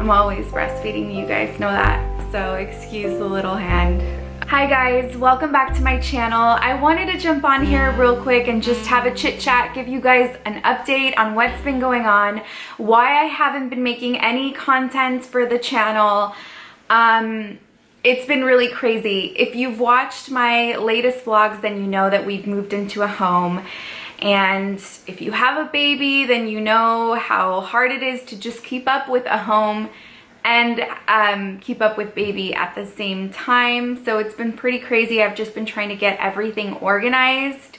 I'm always breastfeeding, you guys know that, so excuse the little hand. Hi guys, welcome back to my channel. I wanted to jump on here real quick and just have a chit chat, give you guys an update on what's been going on, why I haven't been making any content for the channel. It's been really crazy. If you've watched my latest vlogs, then you know that we've moved into a home. And if you have a baby, then you know how hard it is to just keep up with a home and keep up with baby at the same time. So it's been pretty crazy. I've just been trying to get everything organized.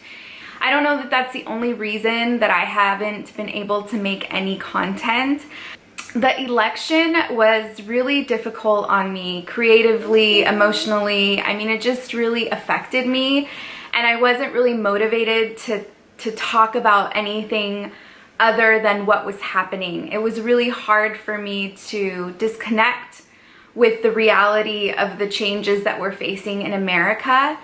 I don't know that that's the only reason that I haven't been able to make any content. The election was really difficult on me creatively, emotionally. I mean, it just really affected me, and I wasn't really motivated to talk about anything other than what was happening. It was really hard for me to disconnect with the reality of the changes that we're facing in America,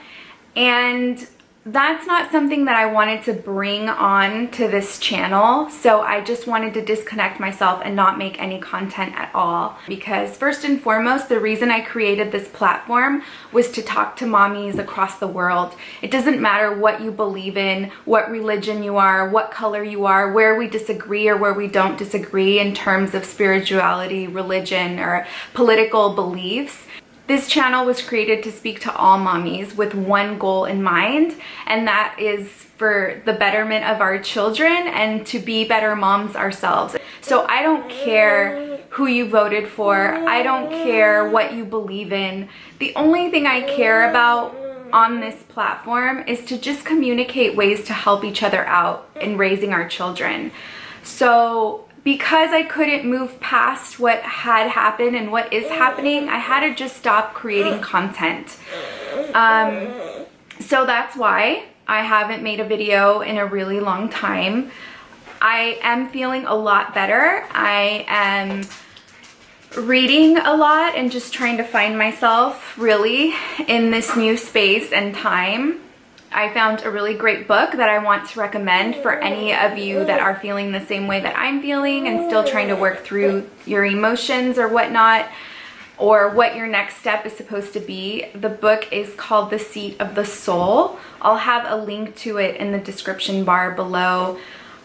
and that's not something that I wanted to bring on to this channel. So I just wanted to disconnect myself and not make any content at all, because first and foremost, the reason I created this platform was to talk to mommies across the world. It doesn't matter what you believe in, what religion you are, what color you are, where we disagree or where we don't disagree in terms of spirituality, religion, or political beliefs. This channel was created to speak to all mommies with one goal in mind, and that is for the betterment of our children and to be better moms ourselves. So I don't care who you voted for. I don't care what you believe in. The only thing I care about on this platform is to just communicate ways to help each other out in raising our children. So because I couldn't move past what had happened and what is happening, I had to just stop creating content. So that's why I haven't made a video in a really long time. I am feeling a lot better. I am reading a lot and just trying to find myself really in this new space and time. I found a really great book that I want to recommend for any of you that are feeling the same way that I'm feeling and still trying to work through your emotions or whatnot, or what your next step is supposed to be. The book is called The Seat of the Soul. I'll have a link to it in the description bar below.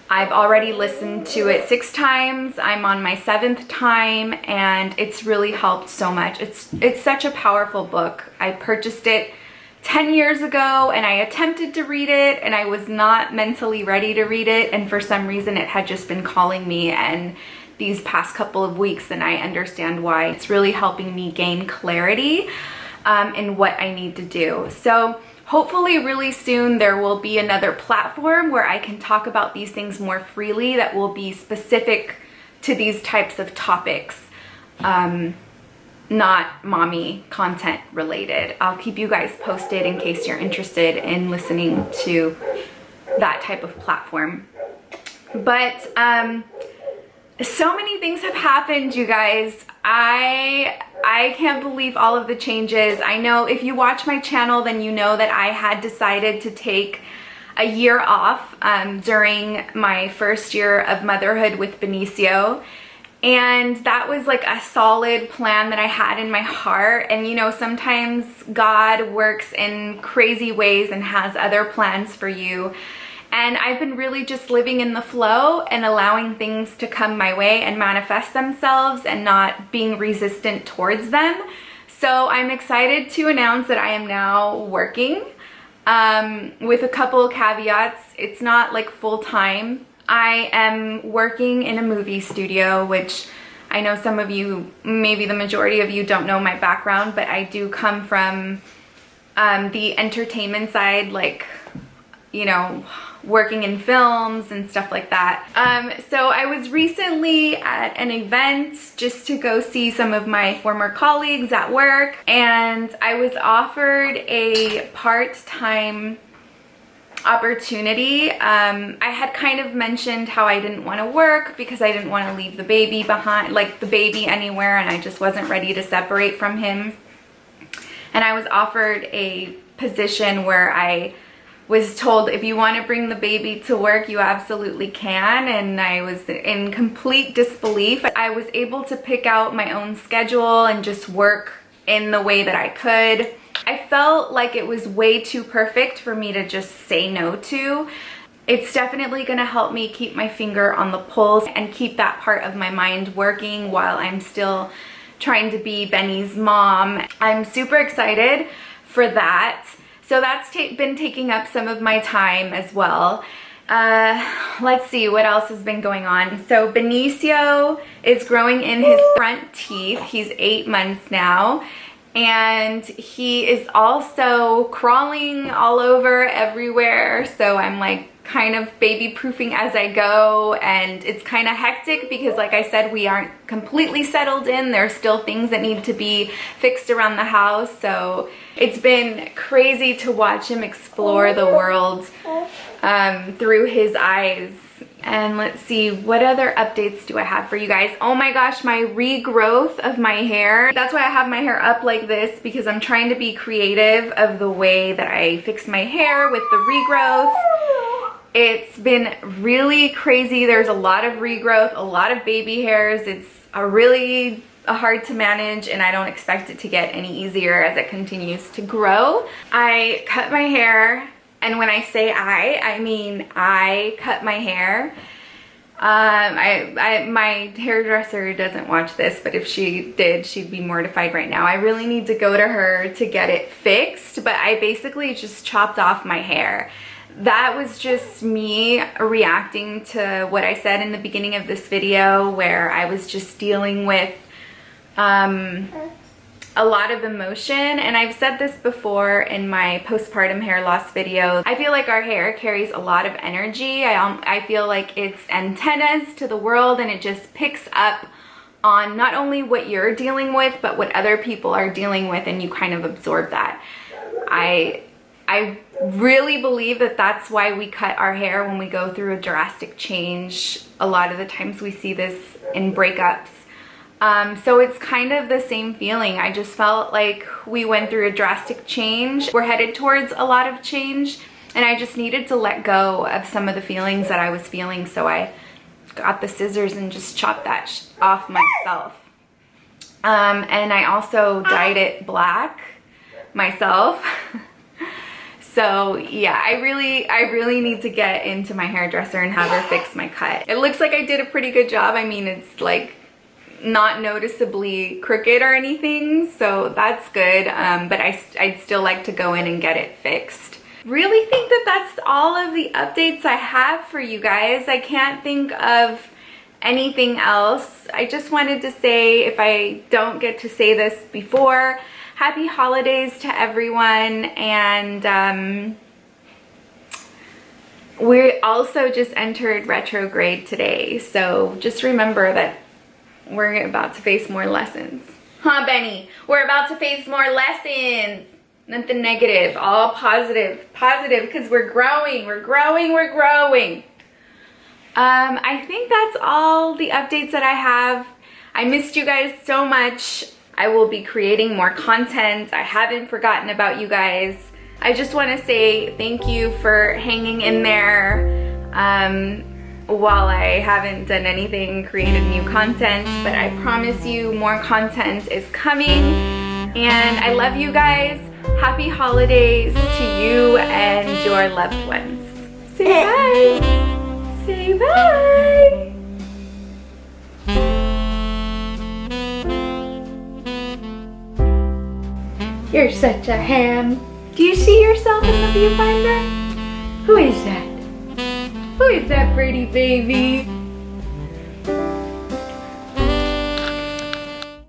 I've already listened to it 6 times. I'm on my 7th time, and it's really helped so much. It's such a powerful book. I purchased it 10 years ago and I attempted to read it, and I was not mentally ready to read it, and for some reason it had just been calling me and these past couple of weeks, and I understand why. It's really helping me gain clarity in what I need to do. So hopefully really soon there will be another platform where I can talk about these things more freely that will be specific to these types of topics. Not mommy content related. I'll keep you guys posted in case you're interested in listening to that type of platform. But so many things have happened, you guys. I can't believe all of the changes. I know if you watch my channel, then you know that I had decided to take a year off during my first year of motherhood with Benicio. And that was like a solid plan that I had in my heart. And you know, sometimes God works in crazy ways and has other plans for you. And I've been really just living in the flow and allowing things to come my way and manifest themselves and not being resistant towards them. So I'm excited to announce that I am now working with a couple of caveats. It's not like full-time. I am working in a movie studio, which I know some of you, maybe the majority of you, don't know my background, but I do come from the entertainment side, like, you know, working in films and stuff like that. So I was recently at an event just to go see some of my former colleagues at work, and I was offered a part-time opportunity. I had kind of mentioned how I didn't want to work because I didn't want to leave the baby behind, like the baby anywhere, and I just wasn't ready to separate from him. And I was offered a position where I was told if you want to bring the baby to work, you absolutely can, and I was in complete disbelief. I was able to pick out my own schedule and just work in the way that I could. I felt like it was way too perfect for me to just say no to. It's definitely gonna help me keep my finger on the pulse and keep that part of my mind working while I'm still trying to be Benny's mom. I'm super excited for that. So that's been taking up some of my time as well. Let's see what else has been going on. So Benicio is growing in his front teeth. He's 8 months now. And he is also crawling all over everywhere. So I'm like kind of baby proofing as I go, and it's kind of hectic because like I said, we aren't completely settled in. There's still things that need to be fixed around the house. So it's been crazy to watch him explore the world through his eyes. And let's see, what other updates do I have for you guys? Oh my gosh, my regrowth of my hair. That's why I have my hair up like this, because I'm trying to be creative of the way that I fix my hair with the regrowth. It's been really crazy. There's a lot of regrowth, a lot of baby hairs. It's really hard to manage, and I don't expect it to get any easier as it continues to grow. I cut my hair, and when I say I mean I cut my hair. My hairdresser doesn't watch this, but if she did, she'd be mortified right now. I really need to go to her to get it fixed, but I basically just chopped off my hair. That was just me reacting to what I said in the beginning of this video, where I was just dealing with a lot of emotion. And I've said this before in my postpartum hair loss video. I feel like our hair carries a lot of energy. I feel like it's antennas to the world, and it just picks up on not only what you're dealing with, but what other people are dealing with, and you kind of absorb that. I really believe that that's why we cut our hair when we go through a drastic change. A lot of the times we see this in breakups. So it's kind of the same feeling. I just felt like we went through a drastic change. We're headed towards a lot of change, and I just needed to let go of some of the feelings that I was feeling. So I got the scissors and just chopped that off myself. And I also dyed it black myself. So yeah, I really need to get into my hairdresser and have her fix my cut. It looks like I did a pretty good job. I mean, it's like not noticeably crooked or anything, so that's good. But I'd still like to go in and get it fixed. Really think that that's all of the updates I have for you guys. I can't think of anything else. I just wanted to say, if I don't get to say this before, happy holidays to everyone. And we also just entered retrograde today, so just remember that we're about to face more lessons. Huh, Benny? We're about to face more lessons. Nothing negative, all positive. Positive, because we're growing, we're growing, we're growing. I think that's all the updates that I have. I missed you guys so much. I will be creating more content. I haven't forgotten about you guys. I just want to say thank you for hanging in there while I haven't done anything, created new content, but I promise you more content is coming. And I love you guys. Happy holidays to you and your loved ones. Say bye. Say bye. You're such a ham. Do you see yourself in the viewfinder? Who is that? Who is that pretty baby?